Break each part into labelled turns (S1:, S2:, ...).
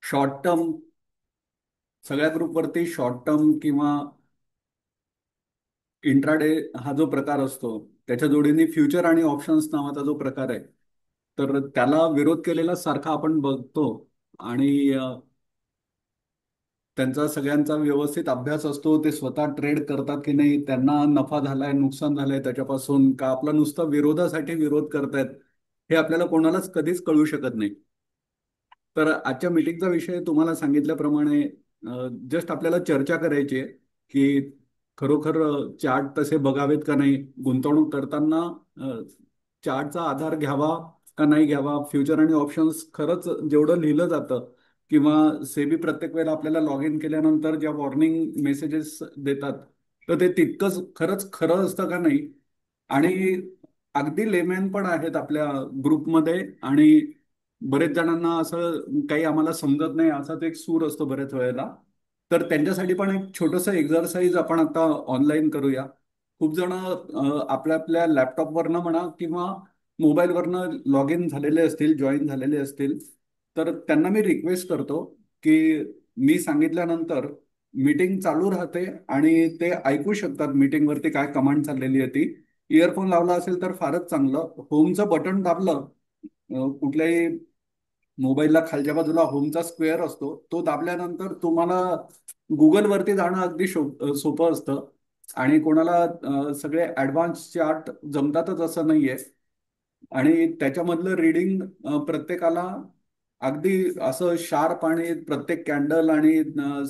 S1: Short term सगळ्या ग्रुपवरती short term किंवा intraday हा जो प्रकार असतो त्याच्या जोडीने फ्युचर आणि ऑप्शन्स नावाचा जो प्रकार आहे तर त्याला विरोध केलेला सारखा आपण बघतो. आणि त्यांचा सगळ्यांचा व्यवस्थित अभ्यास असतो. ते स्वतः ट्रेड करतात की नाही, त्यांना नफा झालाय नुकसान झालंय त्याच्यापासून, का आपला नुसता विरोधासाठी विरोध करतायत, हे आपल्याला कोणालाच कधीच कळू शकत नाही. तर आजच्या मीटिंगचा विषय तुम्हाला सांगितल्याप्रमाणे जस्ट आपल्याला चर्चा करायची आहे की खरोखर चार्ट तसे बघावेत का नाही, गुंतवणूक करताना चार्टचा आधार घ्यावा का नाही घ्यावा, फ्युचर आणि ऑप्शन्स खरंच जेवढं लिहिलं जातं किंवा सेबी प्रत्येक वेळेला आपल्याला लॉग इन केल्यानंतर ज्या वॉर्निंग मेसेजेस देतात तर ते तितकंच खरंच खरं असतं का नाही. आणि अगदी लेमॅन पण आहेत आपल्या ग्रुपमध्ये, आणि बरेच जणांना असं काही आम्हाला समजत नाही असाच एक सूर असतो बरेच वेळेला. तर त्यांच्यासाठी पण एक छोटंसं एक्झरसाइज आपण आता ऑनलाईन करूया. खूप जण आपल्या आपल्या लॅपटॉपवरनं म्हणा किंवा मोबाईलवरनं लॉग इन झालेले असतील, जॉईन झालेले असतील. तर त्यांना मी रिक्वेस्ट करतो की मी सांगितल्यानंतर मीटिंग चालू राहते आणि ते ऐकू शकतात मीटिंगवरती काय कमांड चाललेली आहे ती. इयरफोन लावला असेल तर फारच चांगलं. होमचं बटन दाबलं, कुठल्याही मोबाईलला खालच्या बाजूला होमचा स्क्वेअर असतो, तो दाबल्यानंतर तुम्हाला गुगलवरती जाणं अगदी सोपं असतं. आणि कोणाला सगळे ऍडव्हान्स चार्ट जमतातच असं नाहीये. आणि त्याच्यामधलं रीडिंग प्रत्येकाला अगदी असं शार्प, आणि प्रत्येक कॅन्डल आणि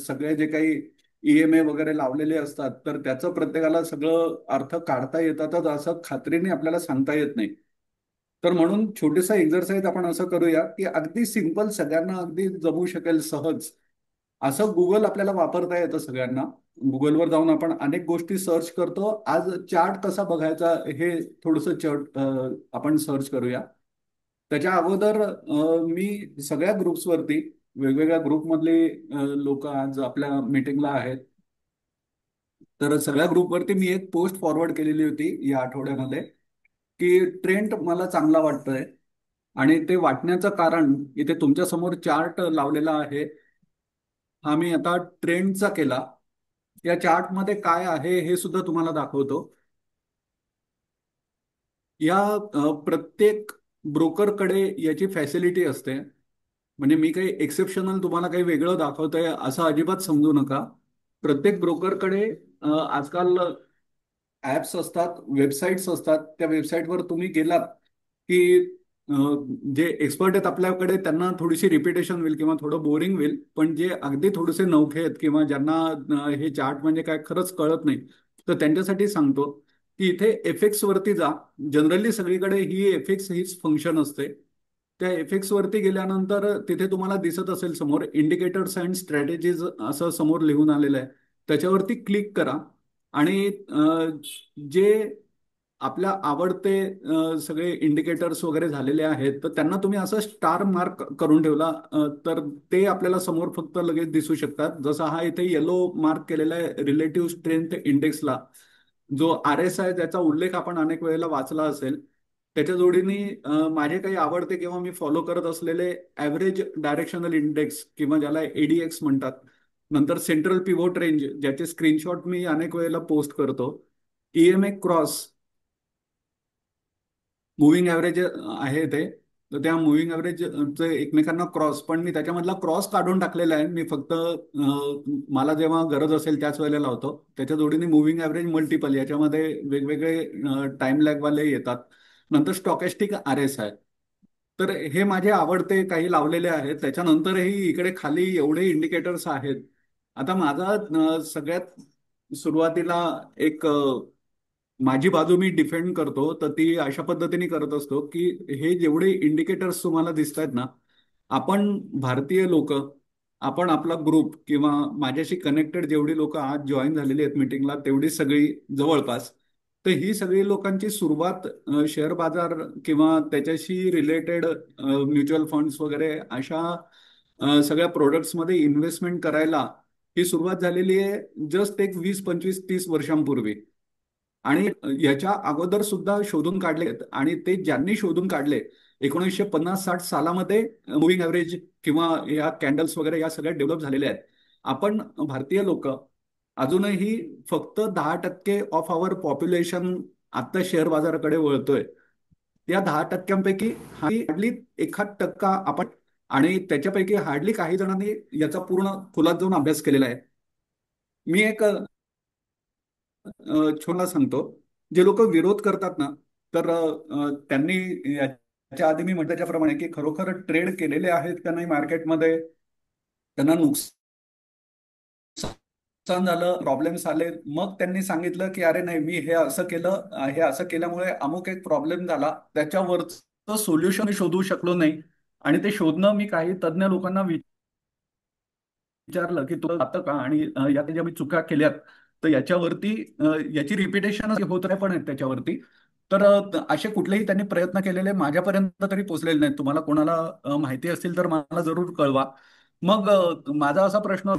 S1: सगळे जे काही ईएमए वगैरे लावलेले असतात तर त्याचं प्रत्येकाला सगळं अर्थ काढता येतातच असं खात्रीने आपल्याला सांगता येत नाही. तर म्हणून छोटेसा एक्झरसाइज आपण असं करूया की अगदी सिंपल, सगळ्यांना अगदी जमू शकेल सहज असं गुगल आपल्याला वापरता येतं सगळ्यांना. गुगलवर जाऊन आपण अनेक गोष्टी सर्च करतो. आज चार्ट कसा बघायचा हे थोडंसं आपण सर्च करूया. त्याच्या अगोदर मी सगळ्या ग्रुप्सवरती, वेगवेगळ्या ग्रुपमधले लोक आज आपल्या मीटिंगला आहेत. तर सगळ्या ग्रुपवरती मी एक पोस्ट फॉरवर्ड केलेली होती या आठवड्यामध्ये की ट्रेंड मला चांगला वाटतोय. आणि ते वाटण्याचं कारण इथे तुमच्या समोर चार्ट लावलेला आहे. हा मी आता ट्रेंडचा केला. या चार्टमध्ये काय आहे हे सुद्धा तुम्हाला दाखवतो. या प्रत्येक ब्रोकरकडे याची फॅसिलिटी असते. म्हणजे मी काही एक्सेप्शनल तुम्हाला काही वेगळं दाखवतोय असं अजिबात समजू नका. प्रत्येक ब्रोकरकडे आजकाल ऍप्स असतात, वेबसाईट्स असतात. त्या वेबसाईटवर तुम्ही गेलात की अ, जे एक्सपर्ट आहेत आपल्याकडे त्यांना थोडीशी रिपिटेशन होईल किंवा थोडं बोरिंग होईल, पण जे अगदी थोडेसे नवखे आहेत किंवा ज्यांना हे चार्ट म्हणजे काय खरंच कळत नाही, तर त्यांच्यासाठी सांगतो की इथे एफएक्स वरती जा. जनरली सगळीकडे ही एफएक्स हीच फंक्शन असते. त्या एफएक्स वरती गेल्यानंतर तिथे तुम्हाला दिसत असेल समोर इंडिकेटर्स अँड स्ट्रॅटेजीज असं समोर लिहून आलेलं आहे. त्याच्यावरती क्लिक करा. आणि जे आपल्या आवडते सगळे इंडिकेटर्स वगैरे झालेले आहेत तर त्यांना तुम्ही असं स्टार मार्क करून ठेवला तर ते आपल्याला समोर फक्त लगेच दिसू शकतात. जसा हा इथे येलो मार्क केलेला आहे रिलेटिव्ह स्ट्रेंथ इंडेक्सला, जो आर एस आहे त्याचा उल्लेख आपण अनेक वेळेला वाचला असेल. त्याच्या जोडीने माझे काही आवडते किंवा मी फॉलो करत असलेले ॲव्हरेज डायरेक्शनल इंडेक्स किंवा ज्याला एडीएक्स म्हणतात. नंतर सेंट्रल पिव्होट रेंज, ज्याचे स्क्रीनशॉट मी अनेक वेळेला पोस्ट करतो. ईएमए क्रॉस, मुव्हिंग ॲव्हरेज आहे ते. तर त्या मुव्हिंग ॲव्हरेजचे एकमेकांना क्रॉस, पण मी त्याच्यामधला क्रॉस काढून टाकलेला आहे. मी फक्त मला जेव्हा गरज असेल त्याच वेळेला लावतो. त्याच्या जोडीने मुव्हिंग ॲव्हरेज मल्टिपल, याच्यामध्ये वेगवेगळे टाइम लॅगवाले येतात. नंतर स्टॉकॅस्टिक आर एस आहे. तर हे माझे आवडते काही लावलेले आहेत. त्याच्यानंतरही इकडे खाली एवढे इंडिकेटर्स आहेत. आता माझा सगळ्यात सुरुवातीला एक माझी बाजू मी डिफेंड करतो, तर ती अशा पद्धतीने करत असतो की हे जेवढे इंडिकेटर्स तुम्हाला दिसत आहेत ना, आपण भारतीय लोक, आपण आपला ग्रुप किंवा माझ्याशी कनेक्टेड जेवढी लोक आज जॉईन झालेली आहेत मीटिंगला तेवढी सगळी जवळपास, तर ही सगळी लोकांची सुरुवात शेअर बाजार किंवा त्याच्याशी रिलेटेड म्युच्युअल फंड्स वगैरे अशा सगळ्या प्रोडक्ट्समध्ये इन्व्हेस्टमेंट करायला ही सुरुवात झालेली आहे जस्ट एक 20 25 30 वर्षांपूर्वी. आणि याच्या अगोदर सुद्धा शोधून काढले आहेत. आणि ते ज्यांनी शोधून काढले 1950-60 सालामध्ये मुव्हिंग ॲव्हरेज किंवा या कॅन्डल्स वगैरे या सगळ्या डेव्हलप झालेल्या आहेत. आपण भारतीय लोक अजूनही फक्त 10% ऑफ आवर पॉप्युलेशन आता शेअर बाजाराकडे वळतोय. या 10%पैकी हार्डली 1% आपण, आणि त्याच्यापैकी हार्डली काही जणांनी याचा पूर्ण खोलात जाऊन अभ्यास केलेला आहे. मी एक छोटा सांगतो. जे लोक विरोध करतात ना, तर त्यांनी याच्या आधी मी म्हटल्याप्रमाणे की खरोखर ट्रेड केलेले आहेत का नाही मार्केटमध्ये, त्यांना नुकसान झालं, प्रॉब्लेम्स आले, मग त्यांनी सांगितलं की अरे नाही, मी हे असं केलं, हे असं केल्यामुळे अमुक एक प्रॉब्लेम झाला, त्याच्यावरचं सोल्युशन शोधू शकलो नाही. आणि ते शोधणं मी काही तज्ज्ञ लोकांना विचारलं की तुला जातं का, आणि यात ज्या मी चुका केल्यात तर याच्यावरती याची रिपिटेशन होत नाही पण आहेत त्याच्यावरती. तर असे कुठलेही त्यांनी प्रयत्न केलेले माझ्यापर्यंत तरी पोहोचलेले नाहीत. तुम्हाला कोणाला माहिती असतील तर मला जरूर कळवा. मग माझा असा प्रश्न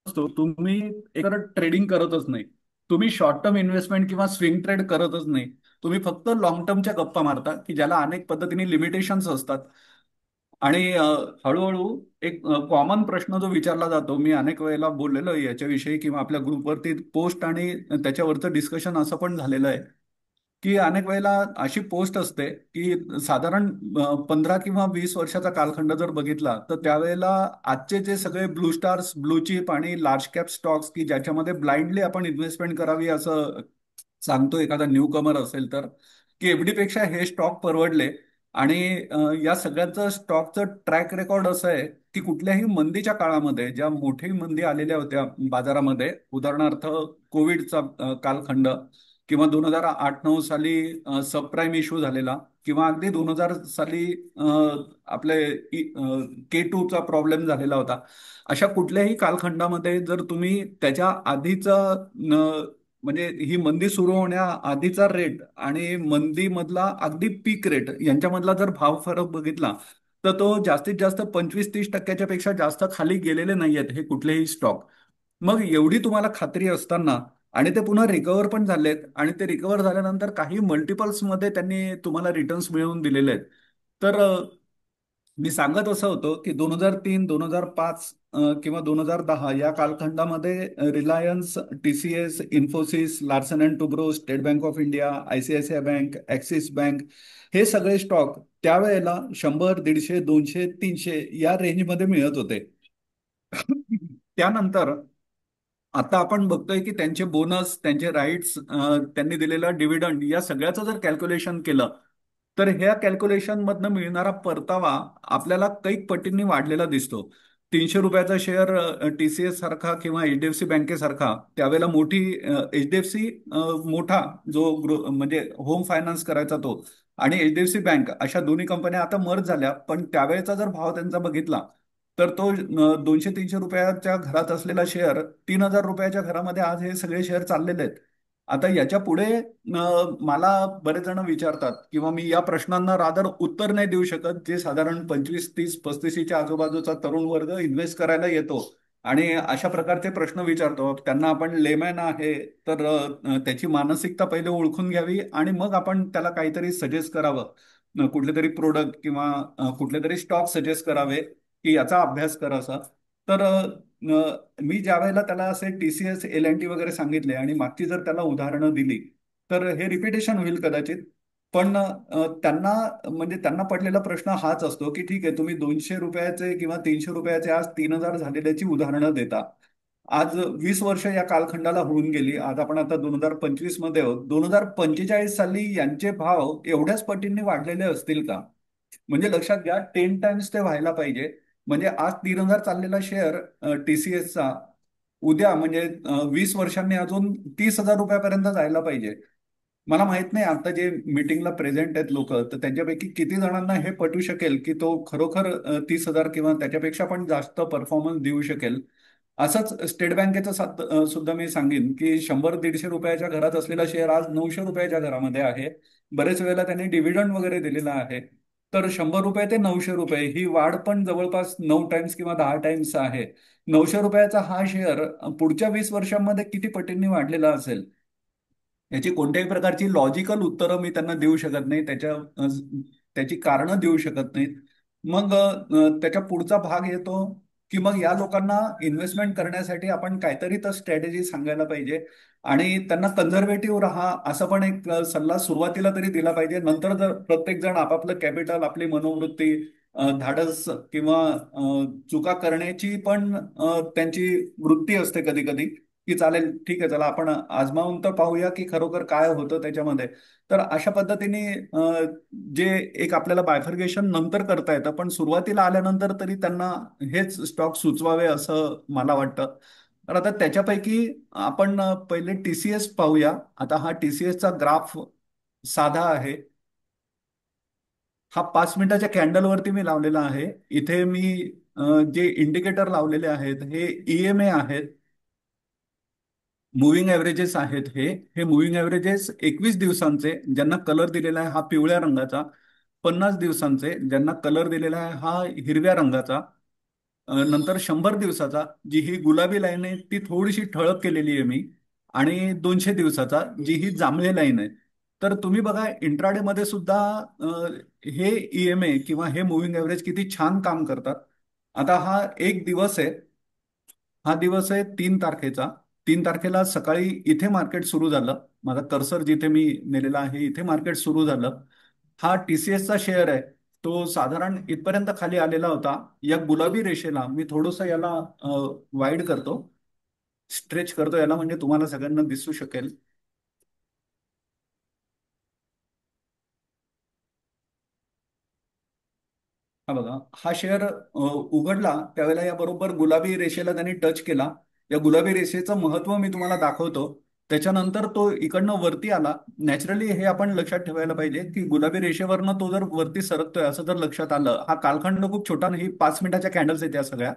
S1: असतो, तुम्ही एकतर ट्रेडिंग करतच नाही, तुम्ही शॉर्ट टर्म इन्व्हेस्टमेंट किंवा स्विंग ट्रेड करतच नाही, तुम्ही फक्त लॉंग टर्मच्या गप्पा मारता की ज्याला अनेक पद्धतीने लिमिटेशन्स असतात. आणि हळूहळू एक कॉमन प्रश्न जो विचारला जातो, मी अनेक वेळेला बोललेलो आहे याच्याविषयी किंवा आपल्या ग्रुपवरती पोस्ट आणि त्याच्यावरचं डिस्कशन असं पण झालेलं आहे की अनेक वेळेला अशी पोस्ट असते की साधारण 15 किंवा 20 वर्षाचा कालखंड जर बघितला तर त्यावेळेला आजचे जे सगळे ब्लू स्टार्स, ब्लू चिप आणि लार्ज कॅप स्टॉक्स की ज्याच्यामध्ये ब्लाइंडली आपण इन्व्हेस्टमेंट करावी असं सांगतो एखादा न्यू कमर असेल तर, की एफडी पेक्षा हे स्टॉक परवडले. आणि या सगळ्यांचं स्टॉकचं ट्रॅक रेकॉर्ड असं आहे की कुठल्याही मंदीच्या काळामध्ये ज्या मोठी मंदी आलेल्या होत्या बाजारामध्ये, उदाहरणार्थ कोविडचा कालखंड, किंवा 2008-9 साली सबप्राईम इश्यू झालेला, किंवा अगदी 2000 साली आपले K2चा प्रॉब्लेम झालेला होता. अशा कुठल्याही कालखंडामध्ये जर तुम्ही त्याच्या आधीचा म्हणजे ही मंदी सुरू होण्या आधीचा रेट आणि मंदी मधला अगदी पीक रेट यांच्यामधला जर भाव फरक बघितला तर तो जास्तीत जास्त 25-30% पेक्षा जास्त खाली गेलेले नाहीयेत हे कुठलेही स्टॉक. मग एवढी तुम्हाला खात्री असताना, आणि ते पुन्हा रिकवर पण झालेत, आणि ते रिकवर झाल्यानंतर काही मल्टिपल्स मध्ये त्यांनी तुम्हाला रिटर्न्स मिळवून दिलेले आहेत. तर मी सांगत असं होतो की 2003, 2005 किंवा 2010 या कालखंडामध्ये Reliance, TCS, Infosys, Larsen and Toubro, State Bank of India, ICICI bank, Axis bank, हे सगळे स्टॉक त्यावेळेला 100, 150, 200, 300 या रेंजमध्ये मिळत होते. त्यानंतर आता आपण बघतोय की त्यांचे बोनस, त्यांचे राईट्स, त्यांनी दिलेला डिव्हिडंड, या सगळ्याचं जर कॅल्क्युलेशन केलं तर ह्या कॅल्क्युलेशन मधनं मिळणारा परतावा आपल्याला कैक पटींनी वाढलेला दिसतो. 300 रुपयाचा शेअर TCS सारखा किंवा HDFC बँकेसारखा, त्यावेळेला मोठी HDFC मोठा जो म्हणजे होम फायनान्स करायचा तो, आणि HDFC बँक, अशा दोन्ही कंपन्या आता मर्ज झाल्या, पण त्यावेळेचा जर भाव त्यांचा बघितला तर तो 200-300 रुपयाच्या घरात असलेला शेअर 3,000 रुपयाच्या घरामध्ये आज हे सगळे शेअर चाललेले आहेत. आता याच्या पुढे मला बरेच जण विचारतात किंवा मी या प्रश्नांना रादर उत्तर नाही देऊ शकत, जे साधारण 25, 30, 35च्या आजूबाजूचा तरुण वर्ग इन्व्हेस्ट करायला येतो आणि अशा प्रकारचे प्रश्न विचारतो, त्यांना आपण लेमॅन आहे तर त्याची मानसिकता पहिले ओळखून घ्यावी आणि मग आपण त्याला काहीतरी सजेस्ट करावं. कुठले तरी प्रोडक्ट किंवा कुठले तरी स्टॉक सजेस्ट करावे की याचा अभ्यास करा असा. तर मी ज्या वेळेला त्याला असे TCS, L&T वगैरे सांगितले आणि मागची जर त्याला उदाहरणं दिली तर हे रिपिटेशन होईल कदाचित. पण त्यांना म्हणजे त्यांना पडलेला प्रश्न हाच असतो की ठीक आहे, तुम्ही 200 रुपयाचे किंवा 300 रुपयाचे आज 3,000 झालेल्याची उदाहरणं देता. आज 20 वर्ष या कालखंडाला होऊन गेली. आज आपण आता 2025 मध्ये आहोत. 2045 साली यांचे भाव एवढ्याच पटींनी वाढलेले असतील का? म्हणजे लक्षात घ्या, 10 टाइम्स ते व्हायला पाहिजे. म्हणजे आज 3,000 चाललेला शेअर TCSचा उद्या म्हणजे 20 वर्षांनी अजून 30,000 रुपयापर्यंत जायला पाहिजे. मला माहित नाही आता जे मीटिंगला प्रेझेंट आहेत लोक, तर त्यांच्यापैकी किती जणांना हे पटू शकेल की तो खरोखर 30,000 किंवा त्याच्यापेक्षा पण जास्त परफॉर्मन्स देऊ शकेल. असंच स्टेट बँकेचं सुद्धा मी सांगेन की 100-150 रुपयाच्या घरात असलेला शेअर आज 900 रुपयाच्या घरामध्ये आहे. बरेच वेळेला त्यांनी डिव्हिडंड वगैरे दिलेला आहे. तर 100 रुपये ते 900 रुपये ही वाढ पण जवळपास 9 टाइम्स किंवा 10 टाइम्स आहे. 900 रुपयाचा हा शेअर पुढच्या 20 वर्षांमध्ये किती पटींनी वाढलेला असेल? याची कोणत्याही प्रकारची लॉजिकल उत्तरं मी त्यांना देऊ शकत नाही, त्याची कारणं देऊ शकत नाहीत. मग त्याच्या पुढचा भाग येतो की मग या लोकांना इन्व्हेस्टमेंट करण्यासाठी आपण काहीतरी तर स्ट्रॅटेजी सांगायला पाहिजे आणि त्यांना कन्झर्वेटिव्ह राहा असं पण एक सल्ला सुरुवातीला तरी दिला पाहिजे. नंतर जर प्रत्येक जण आपापलं कॅपिटल, आपली मनोवृत्ती, धाडस किंवा चुका करण्याची पण त्यांची वृत्ती असते कधी कधी, की चालेल ठीक आहे चला आपण आजमावून तर पाहूया की खरोखर काय होतं त्याच्यामध्ये. तर अशा पद्धतीने जे एक आपल्याला बायफर्गेशन नंतर करता येतं, पण सुरुवातीला आल्यानंतर तरी त्यांना हेच स्टॉक सुचवावे असं मला वाटतं. तर आता त्याच्यापैकी आपण पहिले टीसीएस पाहूया. आता हा टीसीएसचा ग्राफ साधा आहे. हा 5 मिनिटाच्या कॅन्डलवरती मी लावलेला आहे. इथे मी जे इंडिकेटर लावलेले आहेत हे ईएमए आहेत, मुव्हिंग ॲव्हरेजेस आहेत. हे मुव्हिंग ॲव्हरेजेस 21 दिवसांचे, ज्यांना कलर दिलेला आहे हा पिवळ्या रंगाचा, 50 दिवसांचे ज्यांना कलर दिलेला आहे हा हिरव्या रंगाचा, नंतर 100 दिवसाचा जी ही गुलाबी लाईन आहे ती थोडीशी ठळक केलेली आहे मी, आणि 200 दिवसाचा जी ही जांभळी लाईन आहे. तर तुम्ही बघा इंट्राडे मध्ये सुद्धा हे ईएमए किंवा हे मुव्हिंग ॲव्हरेज किती छान काम करतात. आता हा एक दिवस आहे. हा दिवस आहे 3 तारखेचा. 3 तारखेला सकाळी इथे मार्केट सुरू झालं. माझा कर्सर जिथे मी नेलेला आहे इथे मार्केट सुरू झालं. हा टीसीएसचा शेअर आहे. तो साधारण इथपर्यंत खाली आलेला होता. या गुलाबी रेषेला मी थोडंसं याला वाईड करतो, स्ट्रेच करतो याला, म्हणजे तुम्हाला सगळ्यांना दिसू शकेल. हा बघा, हा शेअर उघडला त्यावेळेला या बरोबर गुलाबी रेषेला त्यांनी टच केला. या गुलाबी रेषेचं महत्व मी तुम्हाला दाखवतो. त्याच्यानंतर तो इकडनं वरती आला. नॅचरली हे आपण लक्षात ठेवायला पाहिजे की गुलाबी रेषेवरनं तो जर वरती सरकतोय असं जर लक्षात आलं, हा कालखंड खूप छोटा नाही, 5 मिनिटाच्या कॅन्डल्स आहेत त्या सगळ्या.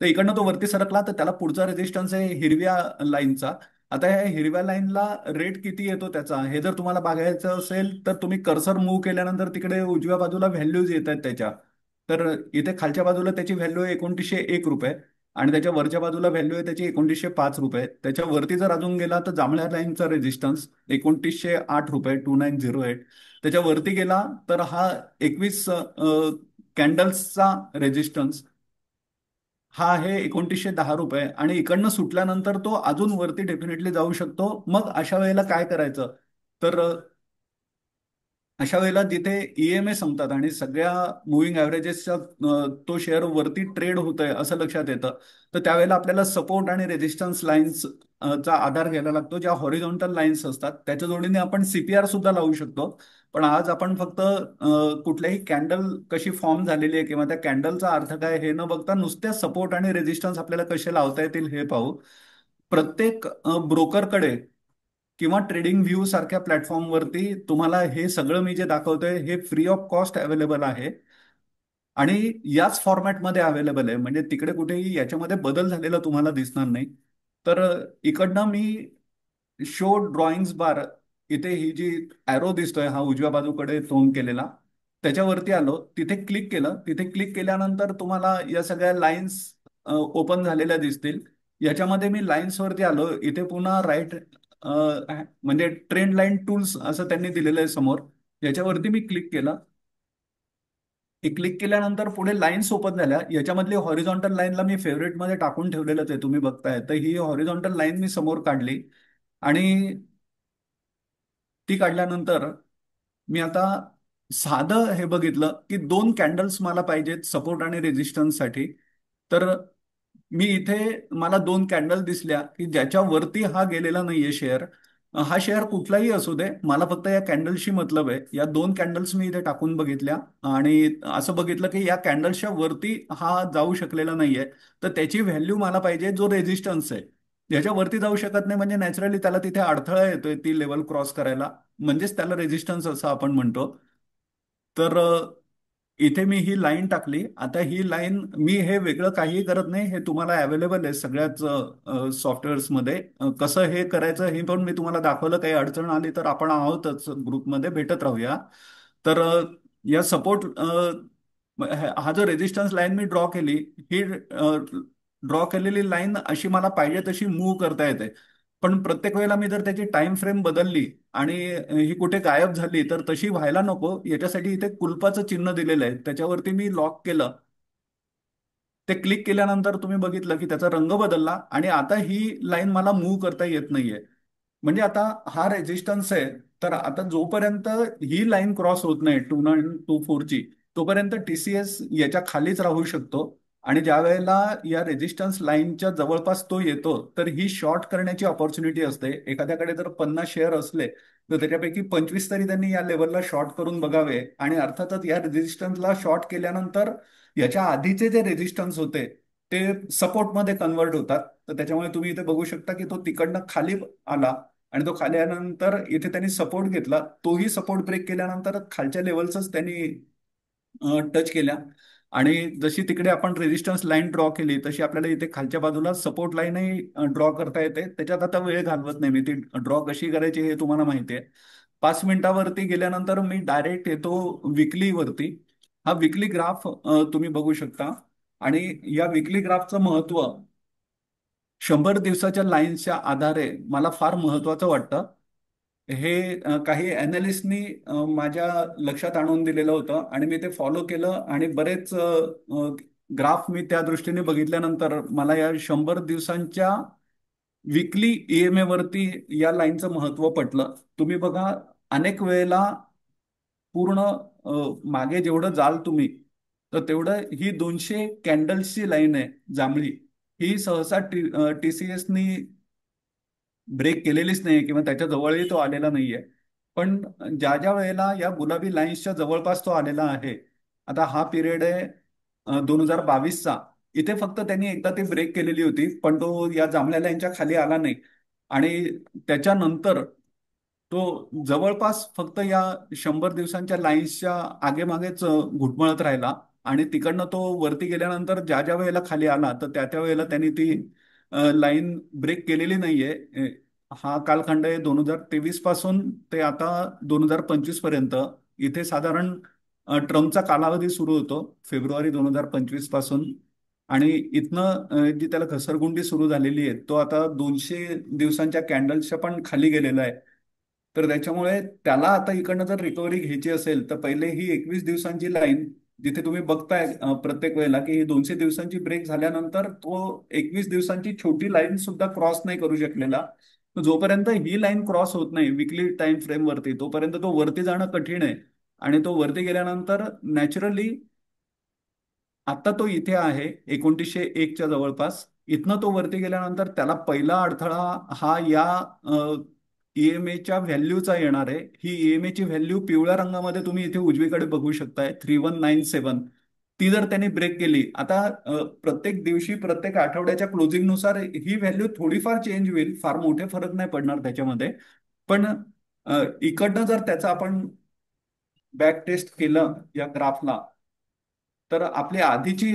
S1: तर इकडनं तो वरती सरकला तर त्याला पुढचा रेजिस्टन्स आहे हिरव्या लाईनचा. आता या हिरव्या लाईनला रेट किती येतो त्याचा हे जर तुम्हाला बघायचं असेल तर तुम्ही कर्सर मूव्ह केल्यानंतर तिकडे उजव्या बाजूला व्हॅल्यूज येत आहेत त्याच्या. तर इथे खालच्या बाजूला त्याची व्हॅल्यू आहे 2901 रुपये, आणि त्याच्या वरच्या बाजूला व्हॅल्यू आहे त्याची 2905 रुपये. त्याच्या वरती जर अजून गेला तर जांभळ्या लाईनचा रेजिस्टन्स 2908 रुपये, 2908. त्याच्या वरती गेला तर हा 21 कॅन्डल्सचा रेजिस्टन्स हा आहे 2910 रुपये, आणि इकडनं सुटल्यानंतर तो अजून वरती डेफिनेटली जाऊ शकतो. मग अशा वेळेला काय करायचं, तर अशा वेळेला जिथे ईएमए संपतात आणि सगळ्या मुव्हिंग ॲव्हरेजेसच्या तो शेअर वरती ट्रेड होत आहे असं लक्षात येतं, तर त्यावेळेला आपल्याला सपोर्ट आणि रेजिस्टन्स लाईन्स चा आधार घ्यायला लागतो. ज्या हॉरिझॉन्टल लाईन्स असतात त्याच्या जोडीने आपण सीपीआर सुद्धा लावू शकतो. पण आज आपण फक्त कुठल्याही कॅन्डल कशी फॉर्म झालेली आहे किंवा त्या कॅन्डलचा अर्थ काय हे न बघता नुसत्या सपोर्ट आणि रेजिस्टन्स आपल्याला कसे लावता येतील हे पाहू. प्रत्येक ब्रोकरकडे किंवा ट्रेडिंग व्ह्यू सारख्या प्लॅटफॉर्मवरती तुम्हाला हे सगळं मी जे दाखवतोय हे फ्री ऑफ कॉस्ट अवेलेबल आहे, आणि याच फॉर्मॅटमध्ये अवेलेबल आहे. म्हणजे तिकडे कुठेही याच्यामध्ये बदल झालेला तुम्हाला दिसणार नाही. तर इकडनं मी शो ड्रॉइंग्स बार, इथे ही जी ॲरो दिसतोय हा उजव्या बाजूकडे तोंड केलेला, त्याच्यावरती आलो, तिथे क्लिक केलं. तिथे क्लिक केल्यानंतर तुम्हाला या सगळ्या लाईन्स ओपन झालेल्या दिसतील. याच्यामध्ये मी लाईन्स वरती आलो. इथे पुन्हा राईट म्हणजे ट्रेंड लाईन टूल्स असं त्यांनी दिलेलं आहे समोर. याच्यावरती मी क्लिक केलं. हे क्लिक केल्यानंतर पुढे लाईन्स ओपन झाल्या. याच्यामधली हॉरिझॉन्टल लाईनला मी फेवरेटमध्ये टाकून ठेवलेलंच आहे, तुम्ही बघताय. तर ही हॉरिझॉन्टल लाईन मी समोर काढली, आणि ती काढल्यानंतर मी आता साधं हे बघितलं की 2 कॅन्डल्स मला पाहिजेत सपोर्ट आणि रेजिस्टन्ससाठी. तर मी इथे मला 2 कॅन्डल दिसल्या की ज्याच्यावरती हा गेलेला नाहीये शेअर. हा शेअर कुठलाही असू दे, मला फक्त या कॅन्डलशी मतलब आहे. या 2 कॅन्डल्स मी इथे टाकून बघितल्या, आणि असं बघितलं की या कॅन्डल्सच्या वरती हा जाऊ शकलेला नाहीये. तर त्याची व्हॅल्यू मला पाहिजे जो रेजिस्टन्स आहे. याच्या वरती जाऊ शकत नाही म्हणजे नॅचरली त्याला तिथे अडथळा येतोय ती लेवल क्रॉस करायला, म्हणजेच त्याला रेजिस्टन्स असं आपण म्हणतो. तर इथे मी ही लाईन टाकली. आता ही लाईन मी हे वेगळं काहीही करत नाही, हे तुम्हाला अवेलेबल आहे सगळ्याच सॉफ्टवेअर्समध्ये. कसं हे करायचं हे पण मी तुम्हाला दाखवलं. काही अडचण आली तर आपण आहोतच ग्रुपमध्ये, भेटत राहूया. तर या सपोर्ट हा जो रेजिस्टन्स लाईन मी ड्रॉ केली, ही ड्रॉ केलेली लाईन अशी मला पाहिजे तशी मूव्ह करता येते. पण प्रत्येक वेळेला मी जर त्याची टाइम फ्रेम बदलली आणि ही कुठे गायब झाली तर तशी व्हायला नको, याच्यासाठी इथे कुलपाचं चिन्ह दिलेलं आहे, त्याच्यावरती मी लॉक केलं. ते क्लिक केल्यानंतर तुम्ही बघितलं की त्याचा रंग बदलला आणि आता ही लाईन मला मूव्ह करता येत नाहीये. म्हणजे आता हा रेजिस्टन्स आहे, तर आता जोपर्यंत ही लाईन क्रॉस होत नाही 2924 ची, तोपर्यंत टीसीएस याच्या खालीच राहू शकतो. आणि ज्या वेळेला या रेजिस्टन्स लाईनच्या जवळपास तो येतो, तर ही शॉर्ट करण्याची ऑपॉर्च्युनिटी असते. एखाद्याकडे जर 50 शेअर असले तर त्याच्यापैकी 25 तरी त्यांनी या लेवलला शॉर्ट करून बघावे. आणि अर्थातच या रेजिस्टन्सला शॉर्ट केल्यानंतर याच्या आधीचे जे रेजिस्टन्स होते ते सपोर्टमध्ये कन्वर्ट होतात. तर त्याच्यामुळे तुम्ही इथे बघू शकता की तो तिकडनं खाली आला आणि तो खाली आल्यानंतर इथे त्यांनी सपोर्ट घेतला, तोही सपोर्ट ब्रेक केल्यानंतर खालच्या लेवलच त्यांनी टच केल्या. आणि जशी तिकडे आपण रेजिस्टन्स लाईन ड्रॉ केली तशी आपल्याला इथे खालच्या बाजूला सपोर्ट लाईनही ड्रॉ करता येते. त्याच्यात आता वेळ घालवत नाही मी, ती ड्रॉ कशी करायची हे तुम्हाला माहिती आहे. 5 मिनिटावरती गेल्यानंतर मी डायरेक्ट येतो विकली वरती. हा विकली ग्राफ तुम्ही बघू शकता. आणि या विकली ग्राफचं महत्व 100 दिवसाच्या लाईन्सच्या आधारे मला फार महत्वाचं वाटतं. हे काही अनालिस्टनी माझ्या लक्षात आणून दिलेलं होतं आणि मी ते फॉलो केलं आणि बरेच ग्राफ मी त्या दृष्टीने बघितल्यानंतर मला या 100 दिवसांच्या विकली ईएमए वरती या लाईनचं महत्व पटलं. तुम्ही बघा, अनेक वेळेला पूर्ण मागे जेवढं जाल तुम्ही, तर तेवढं ही 200 कॅन्डल्सची लाईन आहे जांभळी, ही सहसा टीसीएसनी ब्रेक केलेलीच नाहीये किंवा त्याच्या जवळही तो आलेला नाहीये. पण ज्या ज्या वेळेला या गुलाबी लाईन्सच्या जवळपास तो आलेला आहे, आता हा पिरियड आहे 2022चा, इथे फक्त त्यांनी एकदा ती ब्रेक केलेली होती पण तो या जांभळ्या लाईनच्या खाली आला नाही. आणि त्याच्यानंतर तो जवळपास फक्त या 100 दिवसांच्या लाईन्सच्या आगेमागेच घुटमळत राहिला. आणि तिकडनं तो वरती गेल्यानंतर ज्या ज्या वेळेला खाली आला तर त्या त्या वेळेला त्यांनी ती लाईन ब्रेक केलेली नाहीये. हा कालखंड आहे 2023 पासून ते आता 2025 पर्यंत. इथे साधारण ट्रम्पचा कालावधी सुरू होतो फेब्रुवारी 2025 पासून. आणि इथनं जी त्याला घसरगुंडी सुरू झालेली आहे, तो आता 200 दिवसांच्या कॅन्डल्सच्या पण खाली गेलेला आहे. तर त्याच्यामुळे त्याला आता इकडनं जर रिकव्हरी घ्यायची असेल तर पहिले ही 21 दिवसांची लाईन, जिथे तुम्ही बघताय प्रत्येक वेळेला की ही 200 दिवसांची ब्रेक झाल्यानंतर तो 21 दिवसांची छोटी लाईन सुद्धा क्रॉस नाही करू शकलेला. तर जोपर्यंत ही लाईन क्रॉस होत नाही विकली टाइम फ्रेम वरती, तोपर्यंत तो वरती जाणं कठीण आहे. आणि तो वरती गेल्यानंतर नॅचरली, आता तो इथे आहे 2901च्या जवळपास, इथनं तो वरती गेल्यानंतर त्याला पहिला अडथळा हा या ईएमएच्या व्हॅल्यूचा येणार आहे. ही ईएमएची व्हॅल्यू पिवळ्या रंगामध्ये तुम्ही इथे उजवीकडे बघू शकताय, 3197. ती जर त्यांनी ब्रेक केली, आता प्रत्येक दिवशी प्रत्येक आठवड्याच्या क्लोजिंगनुसार ही व्हॅल्यू थोडीफार चेंज होईल, फार मोठे फरक नाही पडणार त्याच्यामध्ये. पण इकडनं जर त्याचा आपण बॅक टेस्ट केलं या ग्राफला, तर आपली आधीची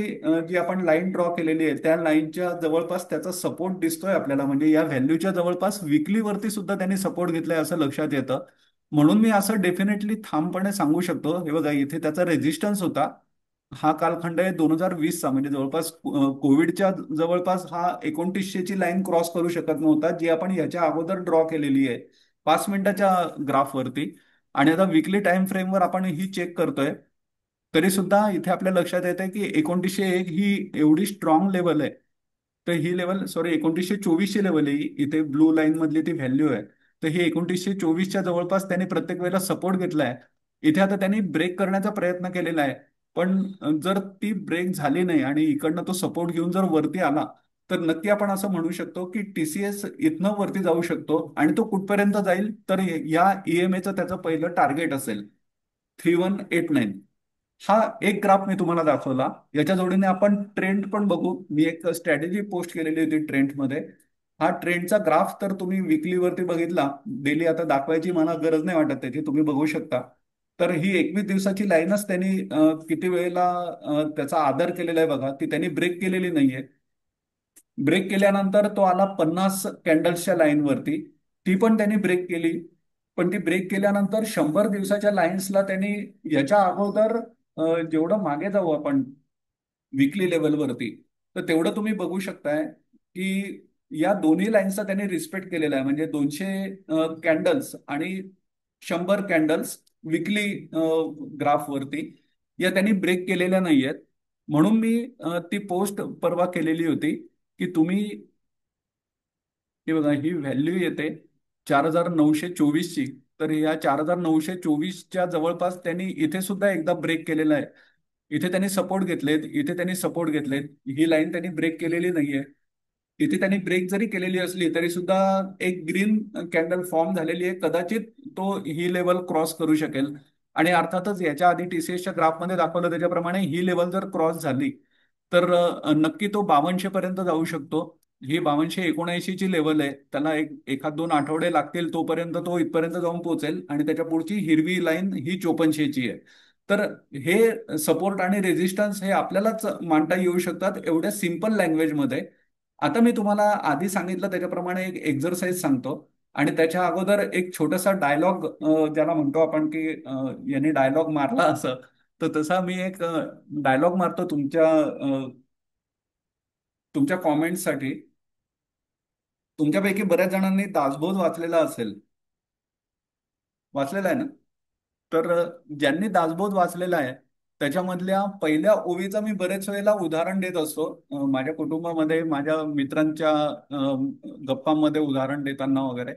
S1: जी आपण लाईन ड्रॉ केलेली आहे त्या लाईनच्या जवळपास त्याचा सपोर्ट दिसतोय आपल्याला. म्हणजे या व्हॅल्यूच्या जवळपास विकलीवरती सुद्धा त्यांनी सपोर्ट घेतलाय असं लक्षात येतं. म्हणून मी असं डेफिनेटली ठामपणे सांगू शकतो, हे बघा इथे त्याचा रेजिस्टन्स होता. हा कालखंड आहे 2020चा, म्हणजे जवळपास कोविडच्या जवळपास हा 2900ची लाईन क्रॉस करू शकत नव्हता, जी आपण याच्या अगोदर ड्रॉ केलेली आहे 5 मिनिटाच्या ग्राफवरती. आणि आता विकली टाइम फ्रेमवर आपण ही चेक करतोय, तरी सुद्धा इथे आपल्या लक्षात येत आहे की 2901 ही एवढी स्ट्रॉंग लेवल आहे. तर ही लेवल, सॉरी, 2924ची लेवल आहे इथे ब्लू लाईन मधली ती व्हॅल्यू आहे. तर ही 2924च्या जवळपास त्यांनी प्रत्येक वेळेला सपोर्ट घेतलाय. इथे आता त्यांनी ब्रेक करण्याचा प्रयत्न केलेला आहे. पण जर ती ब्रेक झाली नाही आणि इकडनं तो सपोर्ट घेऊन जर वरती आला, तर नक्की आपण असं म्हणू शकतो की टीसीएस इथनं वरती जाऊ शकतो. आणि तो कुठपर्यंत जाईल, तर या ईएमएचं त्याचं पहिलं टार्गेट असेल 3189. हा एक ग्राफ मी तुम्हाला दाखवला. याच्या जोडीने आपण ट्रेंड पण बघू. मी एक स्ट्रॅटेजी पोस्ट केलेली होती ट्रेंडमध्ये. हा ट्रेंडचा ग्राफ तर तुम्ही विकलीवरती बघितला, डेली आता दाखवायची मला गरज नाही वाटत त्याची, तुम्ही बघू शकता. तर ही 21 दिवसाची लाईनच त्यांनी किती वेळेला त्याचा आदर केलेला आहे बघा, ती त्यांनी ब्रेक केलेली नाहीये. ब्रेक केल्यानंतर तो आला 50 कॅन्डल्सच्या लाईनवरती, ती पण त्यांनी ब्रेक केली. पण ती ब्रेक केल्यानंतर 100 दिवसाच्या लाईन्सला त्यांनी याच्या अगोदर जेवढं मागे जाऊ आपण विकली लेवलवरती, तर तेवढं तुम्ही बघू शकताय की या दोन्ही लाईन्सचा त्यांनी रिस्पेक्ट केलेला आहे. म्हणजे 200 कॅन्डल्स आणि 100 कॅन्डल्स विकली ग्राफवरती या त्यांनी ब्रेक केलेल्या नाही आहेत. म्हणून मी ती पोस्ट परवा केलेली होती की तुम्ही हे बघा, ही व्हॅल्यू येते 4924ची. तर या 4924च्या जवळपास त्यांनी इथे सुद्धा एकदा ब्रेक केलेला आहे. इथे त्यांनी सपोर्ट घेतलेत, इथे त्यांनी सपोर्ट घेतलेत. ही लाईन त्यांनी ब्रेक केलेली नाहीये. इथे त्यांनी ब्रेक जरी केलेली असली तरी सुद्धा एक ग्रीन कॅन्डल फॉर्म झालेली आहे. कदाचित तो ही लेवल क्रॉस करू शकेल. आणि अर्थातच याच्या आधी टीसीएसच्या ग्राफमध्ये दाखवलं त्याच्याप्रमाणे ही लेवल जर क्रॉस झाली तर नक्की तो 5200 पर्यंत जाऊ शकतो. ही 5279 ची लेवल आहे. त्याला एखाद दोन आठवडे लागतील, तोपर्यंत तो इथपर्यंत जाऊन पोहोचेल. आणि त्याच्या पुढची हिरवी लाईन ही 5400 ची आहे. तर हे सपोर्ट आणि रेजिस्टन्स हे आपल्यालाच मांडता येऊ शकतात एवढ्या सिंपल लँग्वेजमध्ये. आता मी तुम्हाला आधी सांगितलं त्याच्याप्रमाणे एक एक्झरसाइज सांगतो. आणि त्याच्या अगोदर एक छोटासा डायलॉग ज्याला म्हणतो आपण की याने डायलॉग मारला असं. तर तसा मी एक डायलॉग मारतो तुमच्या कॉमेंटसाठी. तुमच्यापैकी बऱ्याच जणांनी दासबोध वाचलेला असेल. वाचलेला आहे ना? तर ज्यांनी दासबोध वाचलेला आहे त्याच्यामधल्या पहिल्या ओवीचं मी बरेच वेळेला उदाहरण देत असतो. माझ्या कुटुंबामध्ये माझ्या मित्रांच्या गप्पांमध्ये उदाहरण देताना वगैरे.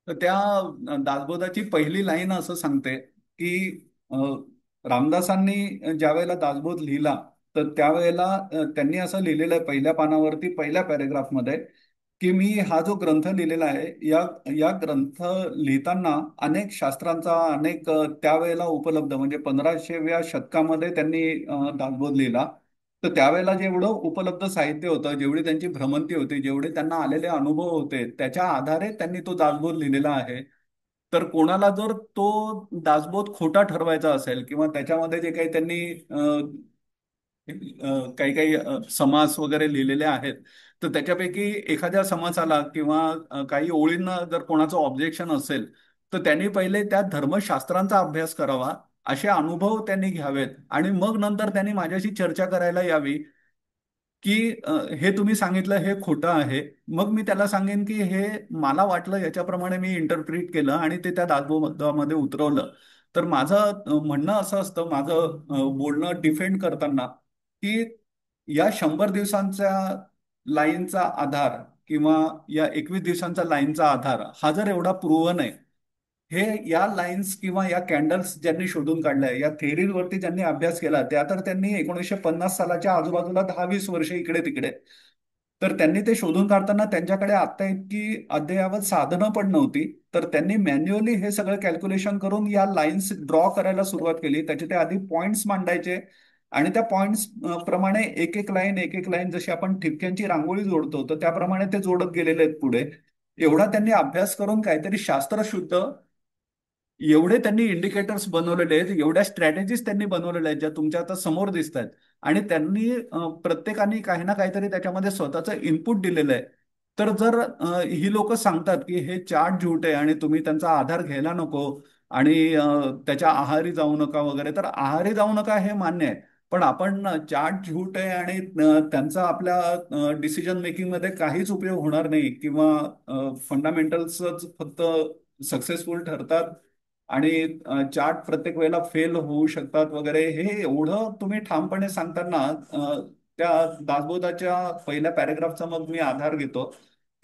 S1: तर त्या दासबोधाची पहिली लाईन असं सांगते की अ, रामदासांनी ज्या वेळेला दासबोध लिहिला तर त्यावेळेला त्यांनी असं लिहिलेलं आहे पहिल्या पानावरती पहिल्या पॅरेग्राफमध्ये की मी हा जो ग्रंथ लिहिलेला आहे या या ग्रंथ लिहिताना अनेक शास्त्रांचा त्यावेळेला उपलब्ध म्हणजे 1500व्या शतकामध्ये त्यांनी दासबोध लिहिला. तर त्यावेळेला जेवढं उपलब्ध साहित्य होतं, जेवढी त्यांची भ्रमंती होती, जेवढे त्यांना आलेले अनुभव होते, त्याच्या आधारे त्यांनी तो दासबोध लिहिलेला आहे. तर कोणाला जर तो दासबोध खोटा ठरवायचा असेल किंवा त्याच्यामध्ये जे काही त्यांनी काही काही समास वगैरे लिहिलेले आहेत तर त्याच्यापैकी एखाद्या समासाला किंवा काही ओळींना जर कोणाचं ऑब्जेक्शन असेल तर त्यांनी पहिले त्या धर्मशास्त्रांचा अभ्यास करावा. असे अनुभव त्यांनी घ्यावेत आणि मग नंतर त्यांनी माझ्याशी चर्चा करायला यावी की हे तुम्ही सांगितलं हे खोटं आहे. मग मी त्याला सांगेन की हे मला वाटलं याच्याप्रमाणे मी इंटरप्रिट केलं आणि ते त्या दासबोधामध्ये उतरवलं. तर माझं म्हणणं असं असतं, माझं बोलणं डिफेंड करताना की या 100 दिवसांच्या लाईनचा आधार किंवा या 21 दिवसांचा लाईनचा आधार हा जर एवढा प्रूव्हन आहे, हे या लाईन्स किंवा या कॅन्डल्स ज्यांनी शोधून काढल्या या थेरीवरती ज्यांनी अभ्यास केला त्या तर त्यांनी 1950 सालाच्या आजूबाजूला 10-20 वर्ष इकडे तिकडे. तर त्यांनी ते शोधून काढताना त्यांच्याकडे आता इतकी अद्ययावत साधनं पण नव्हती. तर त्यांनी मॅन्युअली हे सगळं कॅल्क्युलेशन करून या लाईन्स ड्रॉ करायला सुरुवात केली. त्याचे ते आधी पॉइंट्स मांडायचे आणि त्या पॉइंट्स प्रमाणे एक एक लाईन जशी आपण ठिपक्यांची रांगोळी जोडतो तर त्याप्रमाणे ते जोडत गेलेले आहेत पुढे. एवढा त्यांनी अभ्यास करून काहीतरी शास्त्रशुद्ध एवढे त्यांनी इंडिकेटर्स बनवलेले आहेत, एवढ्या स्ट्रॅटेजीज त्यांनी बनवलेल्या आहेत ज्या तुमच्या आता समोर दिसत आहेत. आणि त्यांनी प्रत्येकाने काही ना काहीतरी त्याच्यामध्ये स्वतःचं इनपुट दिलेलं आहे. तर जर ही लोक सांगतात की हे चार्ट झूट आहे आणि तुम्ही त्यांचा आधार घ्यायला नको आणि त्याच्या आहारी जाऊ नका वगैरे, तर आहारी जाऊ नका हे मान्य आहे. पण आपण चार्ट झूट आहे आणि त्यांचा आपल्या डिसिजन मेकिंग मध्ये काहीच उपयोग होणार नाही किंवा फंडामेंटल्सच फक्त सक्सेसफुल ठरतात आणि चार्ट प्रत्येक वेळेला फेल होऊ शकतात वगैरे, हे एवढं तुम्ही ठामपणे सांगताना त्या दासबोधाच्या पहिल्या पॅरेग्राफचा मग मी आधार घेतो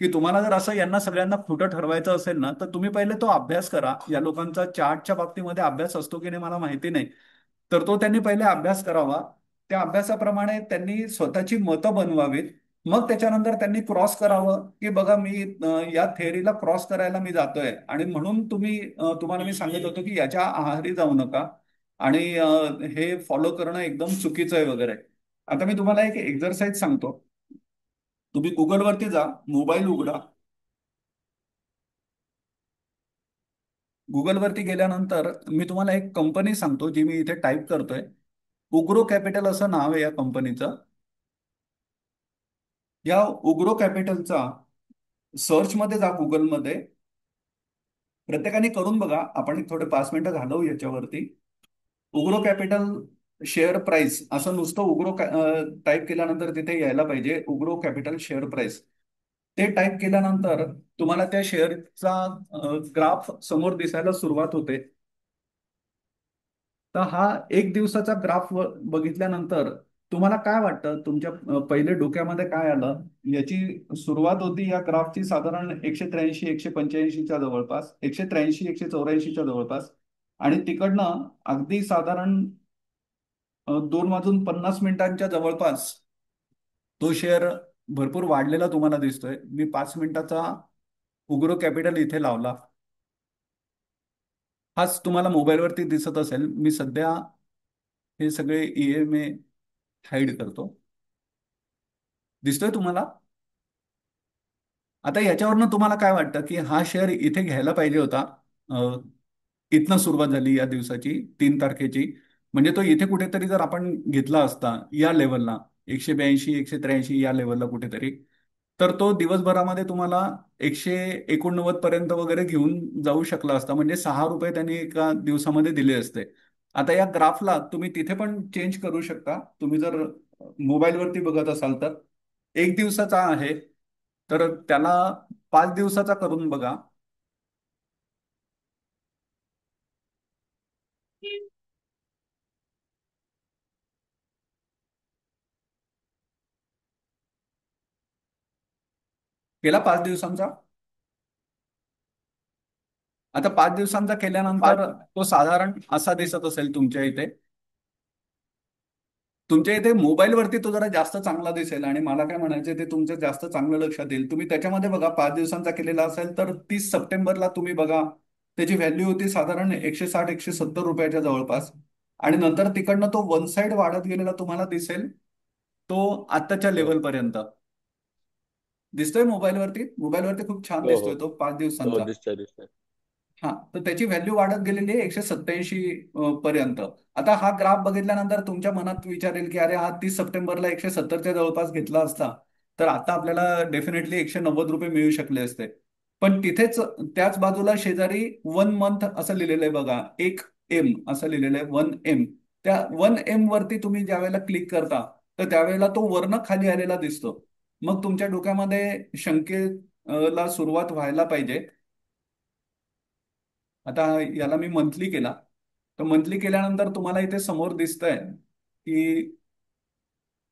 S1: की तुम्हाला जर असं यांना सगळ्यांना खोटं ठरवायचं असेल ना तर तुम्ही पहिले तो अभ्यास करा. या लोकांचा चार्टच्या बाबतीमध्ये अभ्यास असतो की नाही मला माहिती नाही. तर तो त्यांनी पहिले अभ्यास करावा. त्या अभ्यासाप्रमाणे त्यांनी स्वतःची मतं बनवावीत. मग त्याच्यानंतर त्यांनी क्रॉस करावं की बघा मी या थेअरीला क्रॉस करायला मी जातोय आणि म्हणून तुम्हाला मी सांगत होतो की याच्या आहारी जाऊ नका आणि हे फॉलो करणं एकदम चुकीचं आहे वगैरे. आता मी तुम्हाला एक एक्झरसाइज सांगतो. तुम्ही गुगलवरती जा, मोबाईल उघडा. गुगलवरती गेल्यानंतर मी तुम्हाला एक कंपनी सांगतो जी मी इथे टाईप करतोय. उग्रो कॅपिटल असं नाव आहे या कंपनीचं. या उग्रो कॅपिटलचा सर्चमध्ये जा गुगलमध्ये. प्रत्येकाने करून बघा. आपण एक थोडे 5 मिनिटं घालवू याच्यावरती. उग्रो कॅपिटल शेअर प्राइस असं नुसतं टाईप केल्यानंतर तिथे यायला पाहिजे उग्रो कॅपिटल शेअर प्राइस. ते टाईप केल्यानंतर तुम्हाला त्या शेअरचा ग्राफ समोर दिसायला सुरुवात होते. तर हा एक दिवसाचा ग्राफ बघितल्यानंतर तुम्हाला काय वाटतं, तुमच्या पहिले डोक्यामध्ये काय आलं? याची सुरुवात होती या ग्राफची साधारण 183 185च्या जवळपास, 183 184च्या जवळपास. आणि तिकडनं अगदी साधारण 2 वाजून 50 मिनिटांच्या जवळपास तो शेअर भरपूर वाढलेला तुम्हाला दिसतोय. मी 5 मिनिटाचा उग्रो कॅपिटल इथे लावला. हाच तुम्हाला मोबाईलवरती दिसत असेल. मी सध्या हे सगळे EMA हाईड करतो. दिसतोय तुम्हाला? आता याच्यावरनं तुम्हाला काय वाटतं की हा शेअर इथे घ्यायला पाहिजे होता? इथनं सुरुवात झाली या दिवसाची, 3 तारखेची. म्हणजे तो इथे कुठेतरी जर आपण घेतला असता या लेवलला, 182 183 या लेवलला कुठेतरी, तर तो दिवसभरामध्ये तुम्हाला 189 पर्यंत वगैरे घेऊन जाऊ शकला असता. म्हणजे 6 रुपये त्यांनी एका दिवसामध्ये दिले असते. आता या ग्राफला तुम्ही तिथे पण चेंज करू शकता. तुम्ही जर मोबाईलवरती बघत असाल तर एक दिवसाचा आहे, तर त्याला 5 दिवसाचा करून बघा. केला 5 दिवसांचा? आता 5 दिवसांचा केल्यानंतर तो साधारण असा दिसत असेल तुमच्या इथे. तुमच्या इथे मोबाईलवरती तो जरा जास्त चांगला दिसेल, आणि मला काय म्हणायचं ते तुमचं जास्त चांगलं लक्षात येईल. तुम्ही त्याच्यामध्ये बघा, 5 दिवसांचा केलेला असेल तर 30 सप्टेंबरला तुम्ही बघा, त्याची व्हॅल्यू होती साधारण 160 170 रुपयाच्या जवळपास. आणि नंतर तिकडनं तो वन साइड वाढत गेलेला तुम्हाला दिसेल, तो आत्ताच्या
S2: हो
S1: लेवलपर्यंत दिसतोय. मोबाईलवरती खूप छान
S2: हो
S1: दिसतोय
S2: हो
S1: तो पाच
S2: हो,
S1: दिवसांचा
S2: दिसतंय दिसतंय.
S1: हा, तर त्याची व्हॅल्यू वाढत गेलेली आहे 187 पर्यंत. आता हा ग्राफ बघितल्यानंतर तुमच्या मनात विचार येईल की अरे, हा 30 सप्टेंबरला 170च्या जवळपास घेतला असता तर आता आपल्याला डेफिनेटली 190 रुपये मिळू शकले असते. पण तिथेच त्याच बाजूला शेजारी 1 मंथ असं लिहिलेलं आहे बघा, 1M असं लिहिलेलं आहे, 1M. त्या 1M वरती तुम्ही ज्या वेळेला क्लिक करता, तर त्यावेळेला तो वरनं खाली आलेला दिसतो. मग तुमच्या डोक्यामध्ये शंकेला सुरुवात व्हायला पाहिजे. आता याला मी मंथली केला, तर मंथली केल्यानंतर तुम्हाला इथे समोर दिसतंय की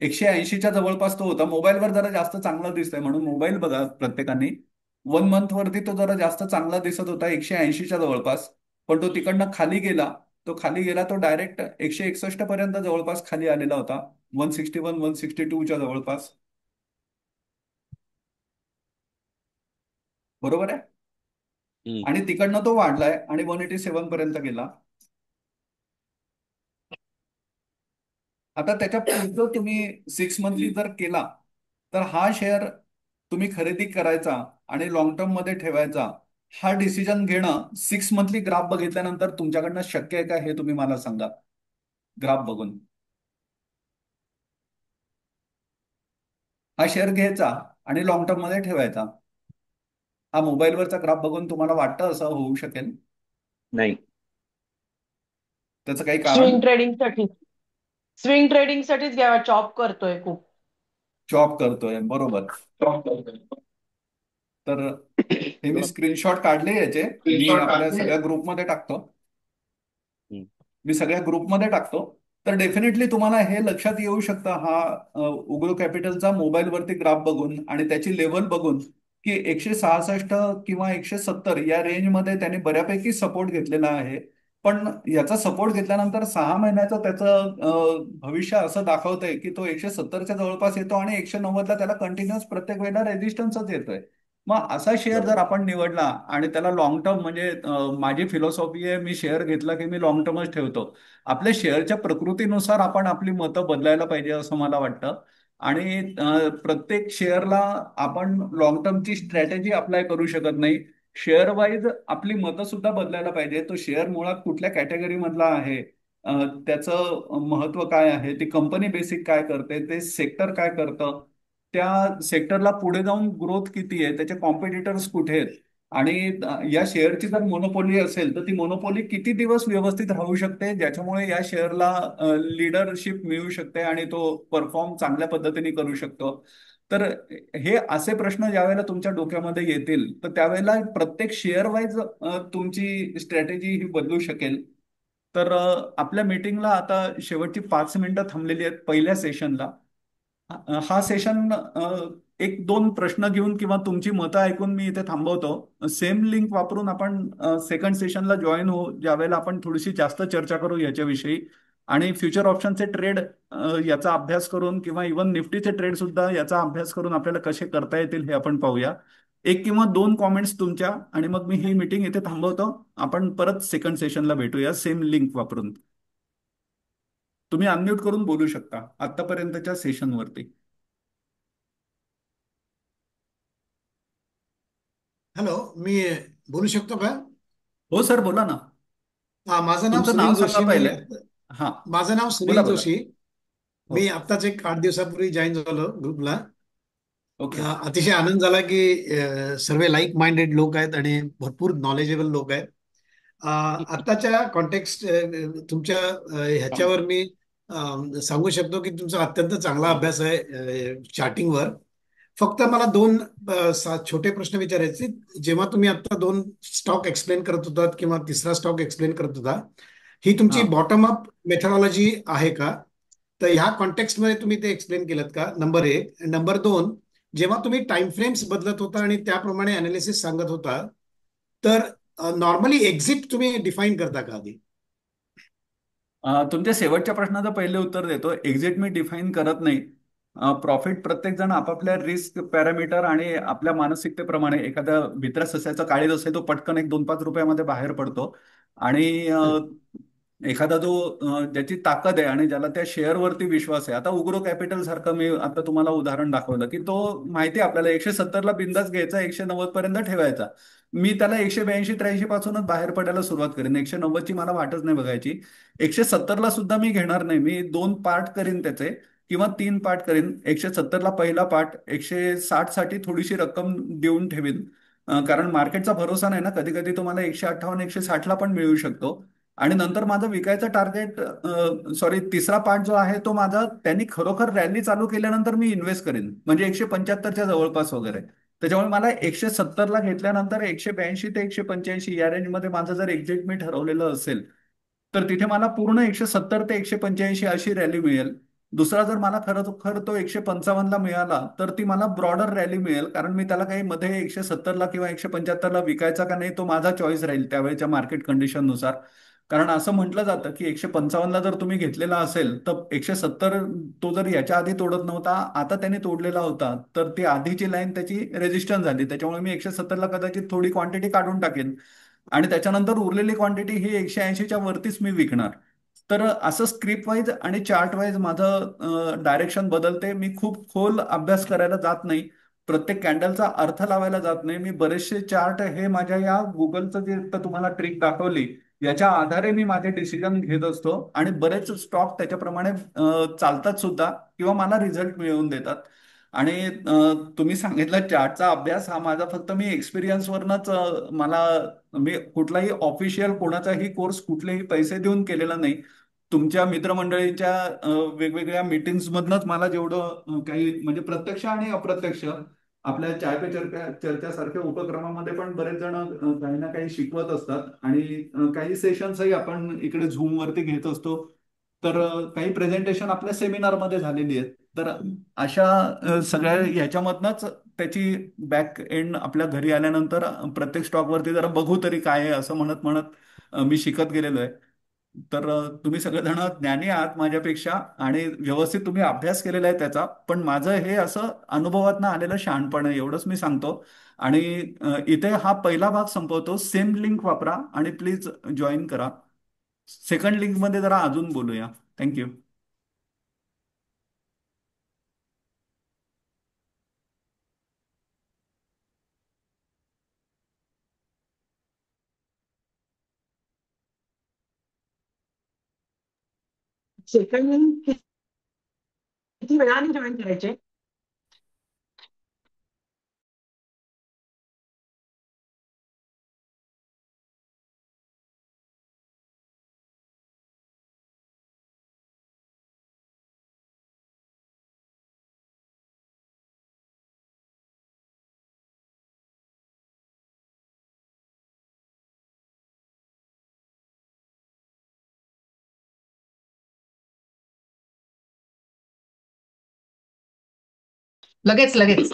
S1: 180च्या जवळपास तो होता. मोबाईलवर जरा जास्त चांगला दिसतंय म्हणून मोबाईल बघा प्रत्येकाने. 1 मंथ वरती तो जरा जास्त चांगला दिसत होता 180च्या जवळपास. पण तो तिकडनं खाली गेला. तो डायरेक्ट 161 पर्यंत जवळपास खाली आलेला होता, 161 162च्या जवळपास. बरोबर आहे.
S2: हम्म.
S1: आणि तिकडनं तो वाढलाय आणि 187 पर्यंत गेला. आता त्याच्या पुढचं तुम्ही 6 मंथली जर केला, तर हा शेअर तुम्ही खरेदी करायचा आणि लॉंग टर्म मध्ये ठेवायचा, हा डिसिजन घेणं 6 मंथली ग्राफ बघितल्यानंतर तुमच्याकडनं शक्य आहे का, हे तुम्ही मला सांगा. ग्राफ बघून हा शेअर घ्यायचा आणि लॉंग टर्म मध्ये ठेवायचा. हा मोबाईलवरचा ग्राफ बघून तुम्हाला वाटतं असं होऊ शकेल?
S2: नाही.
S1: त्याचं काही कारण?
S3: स्विंग ट्रेडिंगसाठी स्विंग ट्रेडिंगसाठीच घ्यावा, चॉप करतोय खूप.
S1: जॉब करतोय, बरोबर. तर हे मी
S2: बरोबर.
S1: स्क्रीनशॉट काढले याचे. मी
S2: स्क्रीनशॉट
S1: आपल्या
S2: काढले.
S1: सगळ्या ग्रुपमध्ये टाकतो.
S2: हम्म.
S1: मी सगळ्या ग्रुपमध्ये टाकतो. तर डेफिनेटली तुम्हाला हे लक्षात येऊ शकतं, हा उग्रो कॅपिटलचा मोबाईलवरती ग्राफ बघून आणि त्याची लेवल बघून, की 166 किंवा 170 या रेंजमध्ये त्याने बऱ्यापैकी सपोर्ट घेतलेला आहे. पण याचा सपोर्ट घेतल्यानंतर 6 महिन्याचं त्याचं भविष्य असं दाखवतंय की तो 170च्या जवळपास येतो आणि 190ला त्याला कंटिन्युअस प्रत्येक वेळेला रेजिस्टन्सच येतोय. मग असा शेअर जर
S2: बरोबर.
S1: आपण निवडला आणि त्याला लॉंग टर्म, म्हणजे माझी फिलॉसॉफी आहे, मी शेअर घेतला की मी लॉंग टर्मच ठेवतो. आपल्या शेअरच्या प्रकृतीनुसार आपण आपली मतं बदलायला पाहिजे असं मला वाटतं. आणि प्रत्येक शेअरला आपण लॉंग टर्मची स्ट्रॅटेजी अप्लाय करू शकत नाही. शेअर वाईज आपली मतं सुद्धा बदलायला पाहिजे. तो शेअर मुळात कुठल्या कॅटेगरी मधला आहे, अ, त्याचं महत्व काय आहे, ती कंपनी बेसिक काय करते, ते सेक्टर काय करतं, त्या सेक्टरला पुढे जाऊन ग्रोथ किती आहे, त्याचे कॉम्पिटिटर्स कुठे आहेत, आणि या शेअरची जर मोनोपोली असेल तर ती मोनोपोली किती दिवस व्यवस्थित राहू शकते, ज्याच्यामुळे या शेअरला लीडरशिप मिळू शकते आणि तो परफॉर्म चांगल्या पद्धतीने करू शकतो. तर हे असे प्रश्न ज्यावेळेला तुमच्या डोक्यामध्ये येतील तर त्यावेळेला प्रत्येक शेअर वाईज तुमची स्ट्रॅटेजी ही बदलू शकेल. तर आपल्या मीटिंगला आता शेवटची 5 मिनिटं थांबलेली आहेत पहिल्या सेशनला. हा सेशन एक दोन प्रश्न घेऊन किंवा तुमची मतं ऐकून मी इथे थांबवतो. सेम लिंक वापरून आपण सेकंड सेशनला जॉईन होऊ, ज्यावेळेला आपण थोडीशी जास्त चर्चा करू याच्याविषयी आणि फ्युचर ऑप्शनचे ट्रेड याचा अभ्यास करून किंवा इव्हन निफ्टीचे ट्रेड सुद्धा याचा अभ्यास करून आपल्याला कसे करता येतील हे आपण पाहूया. एक किंवा दोन कॉमेंट्स तुमच्या आणि मग मी ही मीटिंग इथे थांबवतो. आपण परत सेकंड सेशनला भेटूया सेम लिंक वापरून. तुम्ही अनम्यूट करून बोलू शकता आतापर्यंतच्या सेशनवरती.
S4: हॅलो, मी बोलू शकतो का?
S1: हो सर, बोला ना.
S4: हा, माझं नाव
S1: तुमचं नाव
S4: सुनील
S1: सांगा
S4: जोशी.
S1: पहिले. हा,
S4: माझं नाव
S1: बोला
S4: सुनील
S1: बोला.
S4: जोशी.
S1: हो.
S4: मी आत्ताच एक 8 दिवसापूर्वी जॉईन झालो ग्रुपला.
S1: ओके.
S4: अतिशय आनंद झाला की सर्व लाईक माइंडेड लोक आहेत आणि भरपूर नॉलेजेबल लोक आहेत. आत्ताच्या कॉन्टेक्स्ट तुमच्या ह्याच्यावर मी सांगू शकतो की तुमचा अत्यंत चांगला अभ्यास आहे चार्टिंगवर. फक्त मला दोन छोटे प्रश्न विचारायचे. जेव्हा तुम्ही आता दोन स्टॉक एक्सप्लेन करत होतात किंवा तिसरा स्टॉक एक्सप्लेन करत होता, ही तुमची
S1: हा.
S4: बॉटम अप मेथडॉलॉजी आहे का? तर ह्या कॉन्टेक्स्टमध्ये तुम्ही ते एक्सप्लेन केलं का? नंबर एक. नंबर दोन, जेव्हा तुम्ही टाइम फ्रेम्स बदलत होता आणि त्याप्रमाणे अनालिसिस सांगत होता, तर नॉर्मली एक्झिट तुम्ही डिफाईन करता का आधी?
S1: तुमच्या शेवटच्या प्रश्नाचं पहिले उत्तर देतो. एक्झिट मी डिफाईन करत नाही. प्रॉफिट प्रत्येक जण आपापल्या रिस्क पॅरामीटर आणि आपल्या मानसिकतेप्रमाणे एखाद्या भित्र्या सस्याचा काळीज असेल तो पटकन 1, 2, 5 रुपयामध्ये बाहेर पडतो. आणि एखादा जो ज्याची ताकद आहे आणि ज्याला त्या शेअरवरती विश्वास आहे. आता उग्रो कॅपिटल सारखं मी आता तुम्हाला उदाहरण दाखवलं की तो माहिती आहे आपल्याला 170ला बिंदास घ्यायचा, 190 पर्यंत ठेवायचा. मी त्याला 182-83 पासूनच बाहेर पडायला सुरुवात करेन. 190ची मला वाटच नाही बघायची. 170ला सुद्धा मी घेणार नाही. मी 2 पार्ट करीन त्याचे किंवा 3 पार्ट करीन. 170ला पहिला पार्ट, 160 साठी थोडीशी रक्कम देऊन ठेवीन. कारण मार्केटचा भरोसा नाही ना, कधी कधी तुम्हाला 158, 160ला पण मिळू शकतो. आणि नंतर माझं विकायचं टार्गेट, सॉरी, तिसरा पार्ट जो आहे तो माझा त्यांनी खरोखर रॅली चालू केल्यानंतर मी इन्व्हेस्ट करेन, म्हणजे 175च्या जवळपास वगैरे. त्याच्यामुळे मला 170ला घेतल्यानंतर 182 ते 185 या रेंजमध्ये माझं जर एक्झिट मी ठरवलेलं असेल तर तिथे मला पूर्ण 170 ते 185 अशी रॅली मिळेल. दुसरा जर मला खरोखर तो 155ला मिळाला तर ती मला ब्रॉडर रॅली मिळेल, कारण मी त्याला काही मध्ये 170ला किंवा 175ला विकायचा का नाही तो माझा चॉईस राहील त्यावेळेच्या मार्केट कंडिशननुसार. कारण असं म्हटलं जातं की 155ला जर तुम्ही घेतलेला असेल तर 170 तो जर याच्या आधी तोडत नव्हता, आता त्याने तोडलेला होता, तर ती आधीची लाईन त्याची रेजिस्टन्स झाली. त्याच्यामुळे मी 170ला कदाचित थोडी क्वांटिटी काढून टाकेन आणि त्याच्यानंतर उरलेली क्वांटिटी ही 180च्या वरतीच मी विकणार. तर असं स्क्रिप्ट वाईज आणि चार्ट वाईज माझं डायरेक्शन बदलते. मी खूप खोल अभ्यास करायला जात नाही. प्रत्येक कॅन्डलचा अर्थ लावायला जात नाही. मी बरेचसे चार्ट हे माझ्या या गुगलचं जे आता तुम्हाला ट्रिक दाखवली याच्या आधारे मी माझे डिसिजन घेत असतो आणि बरेच स्टॉक त्याच्याप्रमाणे चालतात सुद्धा किंवा मला रिझल्ट मिळवून देतात. आणि तुम्ही सांगितलं चार्टचा अभ्यास हा माझा फक्त मी एक्सपिरियन्सवरनच मला मी कुठलाही ऑफिशियल कोणाचाही कोर्स कुठलेही पैसे देऊन केलेला नाही. तुमच्या मित्रमंडळींच्या वेगवेगळ्या मीटिंग्स मधनच मला जेवढं काही म्हणजे प्रत्यक्ष आणि अप्रत्यक्ष आपल्या चाय पे चर्चासारख्या उपक्रमामध्ये पण बरेच जण काही ना काही शिकवत असतात आणि काही सेशन्सही आपण इकडे झूम वरती घेत असतो. तर काही प्रेझेंटेशन आपल्या सेमिनारमध्ये झालेली आहेत. तर अशा सगळ्या ह्याच्यामधनच त्याची बॅक एंड आपल्या घरी आल्यानंतर प्रत्येक स्टॉकवरती जरा बघू तरी काय आहे असं म्हणत म्हणत मी शिकत गेलेलो आहे. तर तुम्ही सगळेजण ज्ञानी आहात माझ्यापेक्षा आणि व्यवस्थित तुम्ही अभ्यास केलेला आहे त्याचा. पण माझं हे असं अनुभवातनं आलेलं शहाणपण आहे एवढंच मी सांगतो. आणि इथे हा पहिला भाग संपवतो. सेम लिंक वापरा आणि प्लीज जॉईन करा. सेकंड लिंकमध्ये जरा अजून बोलूया. थँक्यू.
S3: सेकंड किती वेळाने जॉईन करायचे?
S5: लगेच लगेच